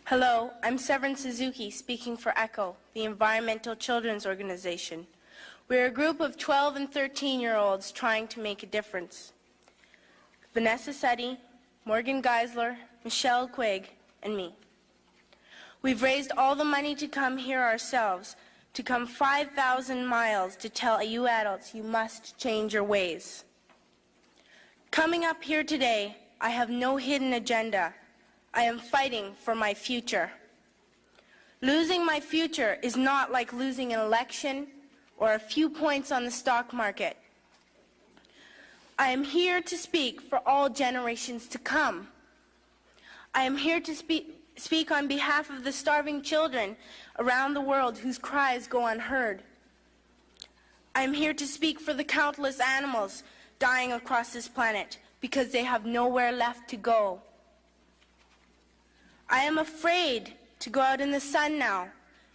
Hello, I'm Severin Suzuki, speaking for ECHO, the Environmental Children's Organization. We're a group of 12 and 13-year-olds trying to make a difference. Vanessa Setti, Morgan Geisler, Michelle Quigg, and me. We've raised all the money to come here ourselves, to come 5,000 miles to tell you adults you must change your ways. Coming up here today, I have no hidden agenda. I am fighting for my future. Losing my future is not like losing an election or a few points on the stock market. I am here to speak for all generations to come. I am here to speak on behalf of the starving children around the world whose cries go unheard. I am here to speak for the countless animals dying across this planet because they have nowhere left to go. I am afraid to go out in the sun now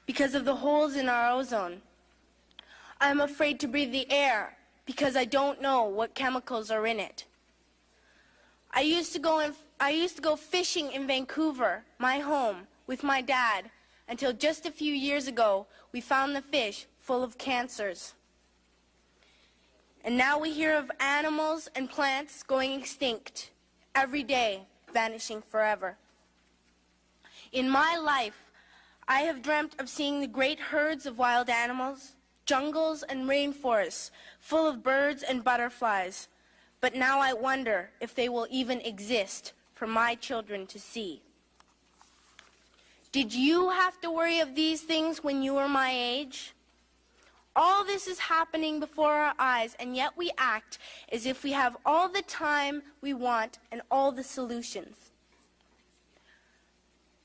because of the holes in our ozone. I am afraid to breathe the air because I don't know what chemicals are in it. I used to go fishing in Vancouver, my home, with my dad, until just a few years ago we found the fish full of cancers. And now we hear of animals and plants going extinct every day, vanishing forever. In my life, I have dreamt of seeing the great herds of wild animals, jungles and rainforests full of birds and butterflies. But now I wonder if they will even exist for my children to see. Did you have to worry of these things when you were my age? All this is happening before our eyes, and yet we act as if we have all the time we want and all the solutions.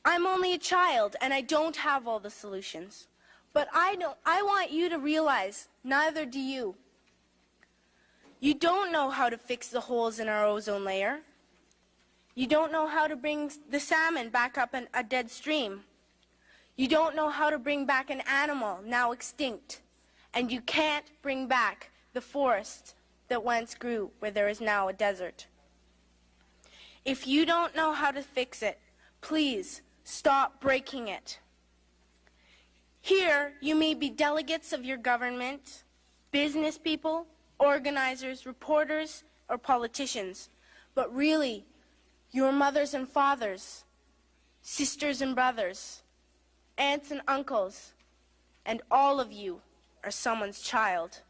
I'm only a child, and I don't have all the solutions. But I want you to realize, neither do you. You don't know how to fix the holes in our ozone layer. You don't know how to bring the salmon back up a dead stream. You don't know how to bring back an animal now extinct. And you can't bring back the forest that once grew where there is now a desert. If you don't know how to fix it, please stop breaking it. Here, you may be delegates of your government, business people, organizers, reporters, or politicians, but really, your mothers and fathers, sisters and brothers, aunts and uncles, and all of you are someone's child.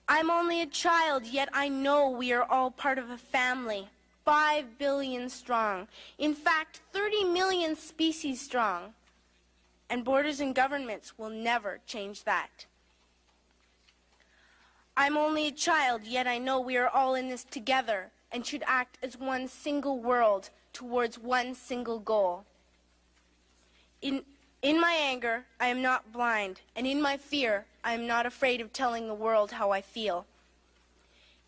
I'm only a child, yet I know we are all part of a family, 5 billion strong. In fact, 30 million species strong. And borders and governments will never change that. I'm only a child, yet I know we are all in this together and should act as one single world towards one single goal. In my anger, I am not blind, and in my fear, I am not afraid of telling the world how I feel.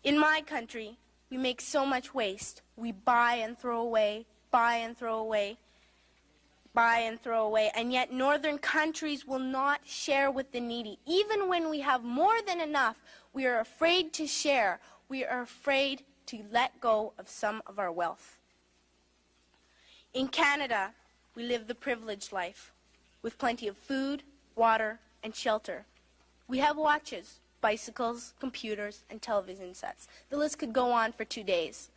In my country, we make so much waste. We buy and throw away, buy and throw away, buy and throw away, and yet northern countries will not share with the needy. Even when we have more than enough, we are afraid to share. We are afraid to let go of some of our wealth. In Canada, we live the privileged life, with plenty of food, water, and shelter. We have watches, bicycles, computers, and television sets. The list could go on for 2 days.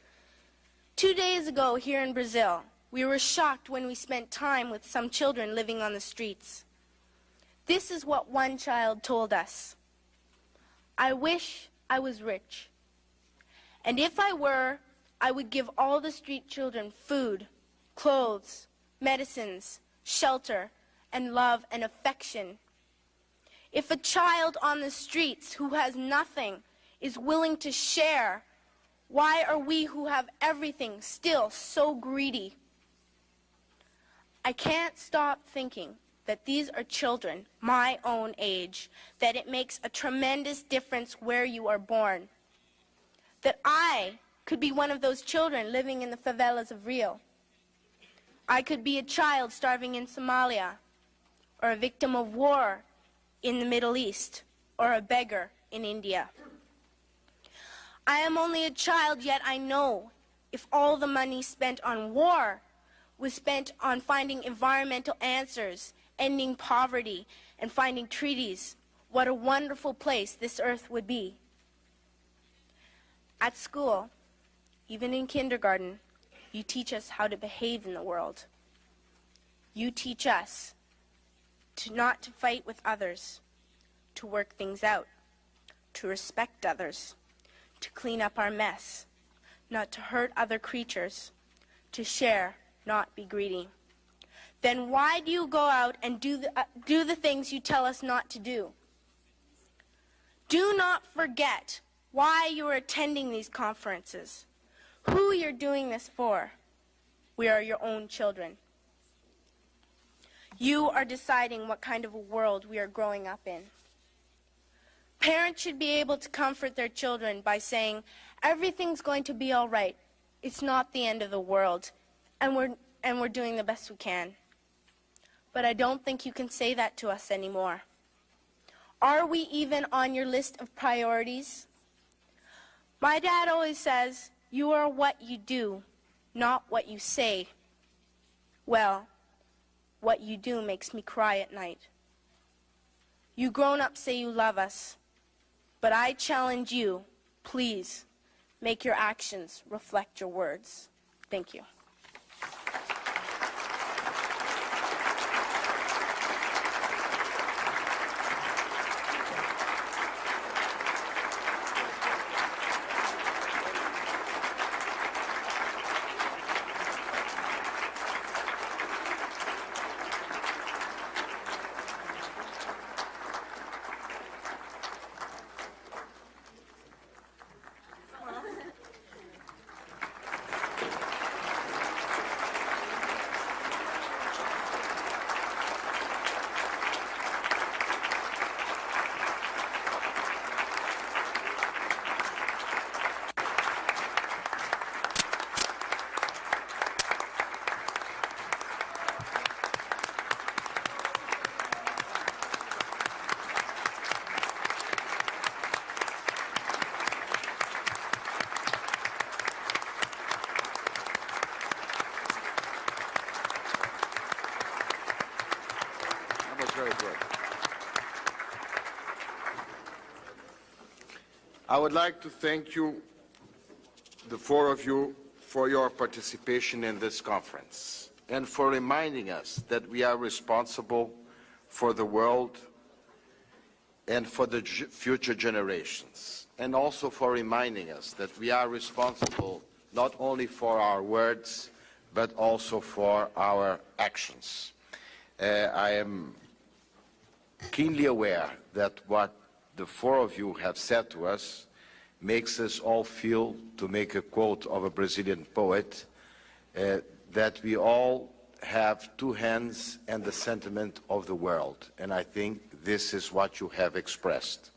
2 days ago, here in Brazil, we were shocked when we spent time with some children living on the streets. This is what one child told us. I wish I was rich. And if I were, I would give all the street children food, clothes, medicines, shelter, and love and affection. If a child on the streets who has nothing is willing to share, why are we who have everything still so greedy? I can't stop thinking that these are children my own age, that it makes a tremendous difference where you are born. That I could be one of those children living in the favelas of Rio. I could be a child starving in Somalia, or a victim of war in the Middle East, or a beggar in India. I am only a child, yet I know if all the money spent on war was spent on finding environmental answers, ending poverty, and finding treaties, what a wonderful place this earth would be. At school, even in kindergarten, you teach us how to behave in the world. You teach us not to fight with others, to work things out, to respect others, to clean up our mess, not to hurt other creatures, to share, not be greedy. Then why do you go out and do the things you tell us not to do? Do not forget why you are attending these conferences, who you're doing this for. We are your own children. You are deciding what kind of a world we are growing up in. Parents should be able to comfort their children by saying, everything's going to be all right. It's not the end of the world, and we're doing the best we can. But I don't think you can say that to us anymore. Are we even on your list of priorities? My dad always says, you are what you do, not what you say. Well, what you do makes me cry at night. You grown-ups say you love us, but I challenge you, please, make your actions reflect your words. Thank you. Very good. I would like to thank you, the four of you, for your participation in this conference and for reminding us that we are responsible for the world and for the future generations, and also for reminding us that we are responsible not only for our words but also for our actions. I am keenly aware that what the four of you have said to us makes us all feel, to make a quote of a Brazilian poet, that we all have two hands and the sentiment of the world. And I think this is what you have expressed.